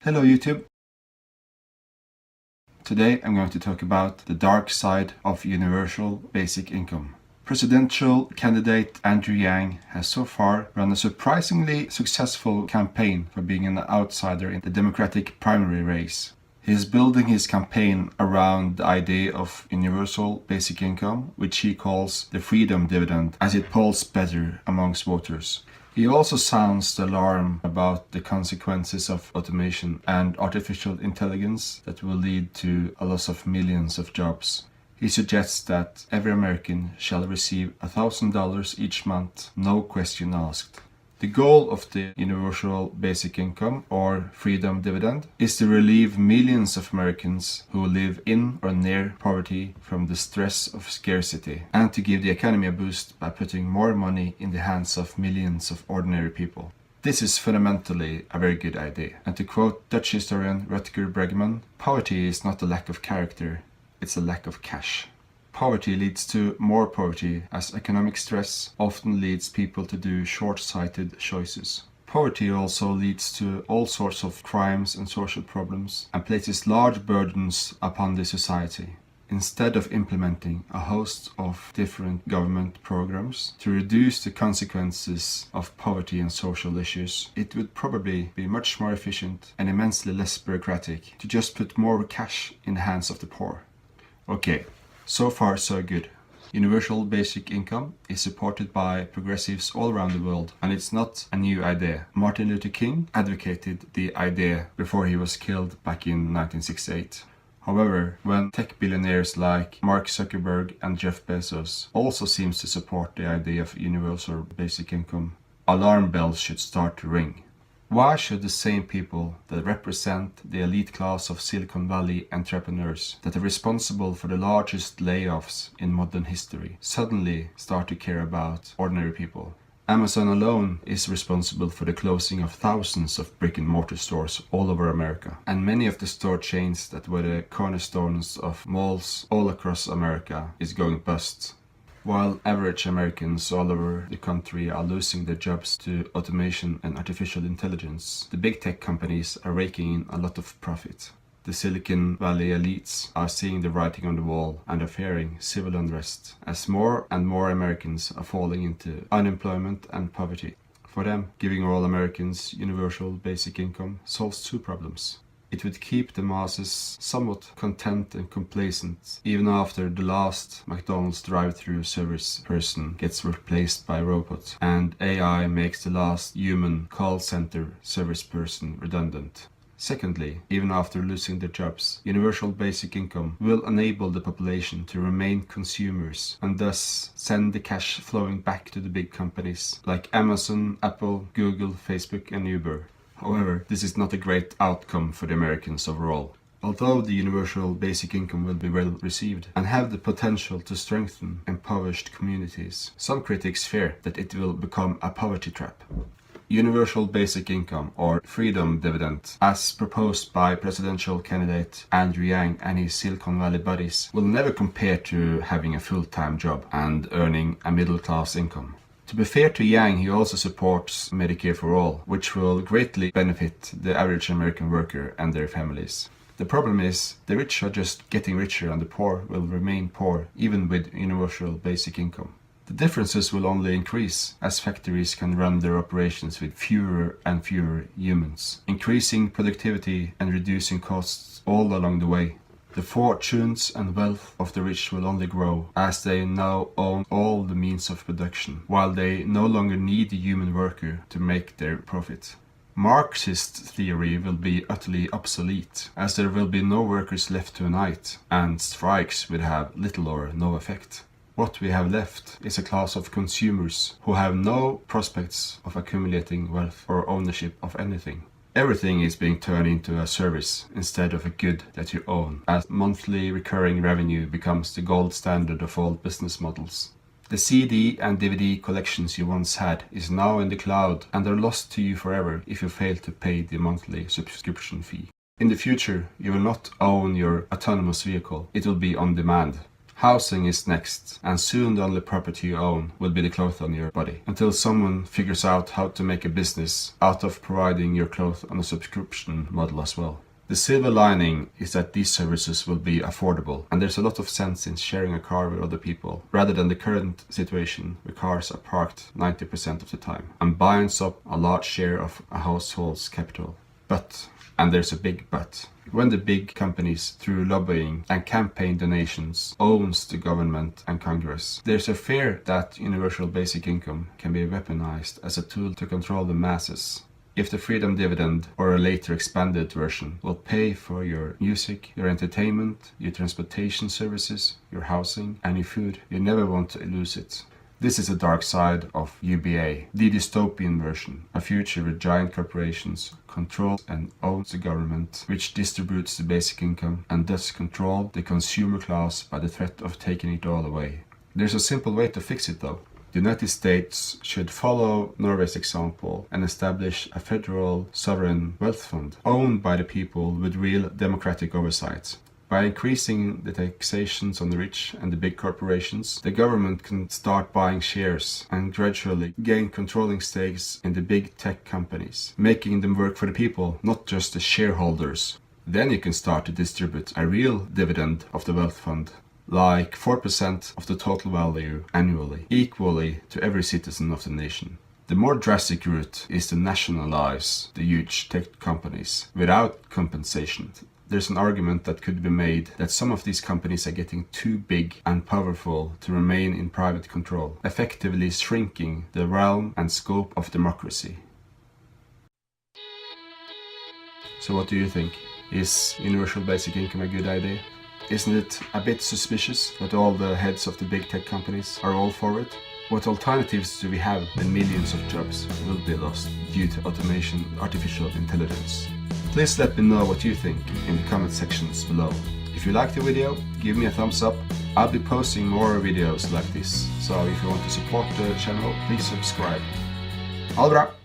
Hello YouTube! Today I'm going to talk about the dark side of universal basic income. Presidential candidate Andrew Yang has so far run a surprisingly successful campaign for being an outsider in the Democratic primary race. He is building his campaign around the idea of universal basic income, which he calls the Freedom Dividend, as it polls better amongst voters. He also sounds the alarm about the consequences of automation and artificial intelligence that will lead to a loss of millions of jobs. He suggests that every American shall receive $1,000 each month, no question asked. The goal of the universal basic income, or Freedom Dividend, is to relieve millions of Americans who live in or near poverty from the stress of scarcity, and to give the economy a boost by putting more money in the hands of millions of ordinary people. This is fundamentally a very good idea, and to quote Dutch historian Rutger Bregman, poverty is not a lack of character, it's a lack of cash. Poverty leads to more poverty, as economic stress often leads people to do short-sighted choices. Poverty also leads to all sorts of crimes and social problems and places large burdens upon the society. Instead of implementing a host of different government programs to reduce the consequences of poverty and social issues, it would probably be much more efficient and immensely less bureaucratic to just put more cash in the hands of the poor. Okay. So far, so good. Universal basic income is supported by progressives all around the world, and it's not a new idea. Martin Luther King advocated the idea before he was killed back in 1968. However, when tech billionaires like Mark Zuckerberg and Jeff Bezos also seems to support the idea of universal basic income, alarm bells should start to ring. Why should the same people that represent the elite class of Silicon Valley entrepreneurs that are responsible for the largest layoffs in modern history suddenly start to care about ordinary people? Amazon alone is responsible for the closing of thousands of brick-and-mortar stores all over America, and many of the store chains that were the cornerstones of malls all across America is going bust. While average Americans all over the country are losing their jobs to automation and artificial intelligence, the big tech companies are raking in a lot of profit. The Silicon Valley elites are seeing the writing on the wall and are fearing civil unrest, as more and more Americans are falling into unemployment and poverty. For them, giving all Americans universal basic income solves two problems. It would keep the masses somewhat content and complacent, even after the last McDonald's drive-thru service person gets replaced by a robot, and AI makes the last human call center service person redundant. Secondly, even after losing their jobs, universal basic income will enable the population to remain consumers and thus send the cash flowing back to the big companies like Amazon, Apple, Google, Facebook and Uber. However, this is not a great outcome for the Americans overall. Although the universal basic income will be well received and have the potential to strengthen impoverished communities, some critics fear that it will become a poverty trap. Universal basic income, or Freedom Dividend, as proposed by presidential candidate Andrew Yang and his Silicon Valley buddies, will never compare to having a full-time job and earning a middle-class income. To be fair to Yang, he also supports Medicare for All, which will greatly benefit the average American worker and their families. The problem is, the rich are just getting richer and the poor will remain poor, even with universal basic income. The differences will only increase, as factories can run their operations with fewer and fewer humans, increasing productivity and reducing costs all along the way. The fortunes and wealth of the rich will only grow, as they now own all the means of production, while they no longer need the human worker to make their profit. Marxist theory will be utterly obsolete, as there will be no workers left tonight, and strikes will have little or no effect. What we have left is a class of consumers who have no prospects of accumulating wealth or ownership of anything. Everything is being turned into a service instead of a good that you own, as monthly recurring revenue becomes the gold standard of all business models. The CD and DVD collections you once had is now in the cloud and are lost to you forever if you fail to pay the monthly subscription fee. In the future, you will not own your autonomous vehicle, it will be on demand. Housing is next, and soon the only property you own will be the clothes on your body, until someone figures out how to make a business out of providing your clothes on a subscription model as well. The silver lining is that these services will be affordable, and there's a lot of sense in sharing a car with other people, rather than the current situation where cars are parked 90% of the time and binds up a large share of a household's capital. But, and there's a big but, when the big companies, through lobbying and campaign donations, owns the government and Congress, there's a fear that universal basic income can be weaponized as a tool to control the masses. If the Freedom Dividend, or a later expanded version, will pay for your music, your entertainment, your transportation services, your housing, and your food, you never want to lose it. This is the dark side of UBA, the dystopian version, a future where giant corporations control and own the government, which distributes the basic income and thus control the consumer class by the threat of taking it all away. There's a simple way to fix it though. The United States should follow Norway's example and establish a federal sovereign wealth fund owned by the people with real democratic oversight. By increasing the taxations on the rich and the big corporations, the government can start buying shares and gradually gain controlling stakes in the big tech companies, making them work for the people, not just the shareholders. Then you can start to distribute a real dividend of the wealth fund, like 4% of the total value annually, equally to every citizen of the nation. The more drastic route is to nationalize the huge tech companies without compensation. There's an argument that could be made that some of these companies are getting too big and powerful to remain in private control, effectively shrinking the realm and scope of democracy. So what do you think? Is universal basic income a good idea? Isn't it a bit suspicious that all the heads of the big tech companies are all for it? What alternatives do we have when millions of jobs will be lost due to automation and artificial intelligence? Please let me know what you think in the comment sections below. If you liked the video, give me a thumbs up. I'll be posting more videos like this, so if you want to support the channel, please subscribe. Ha det bra!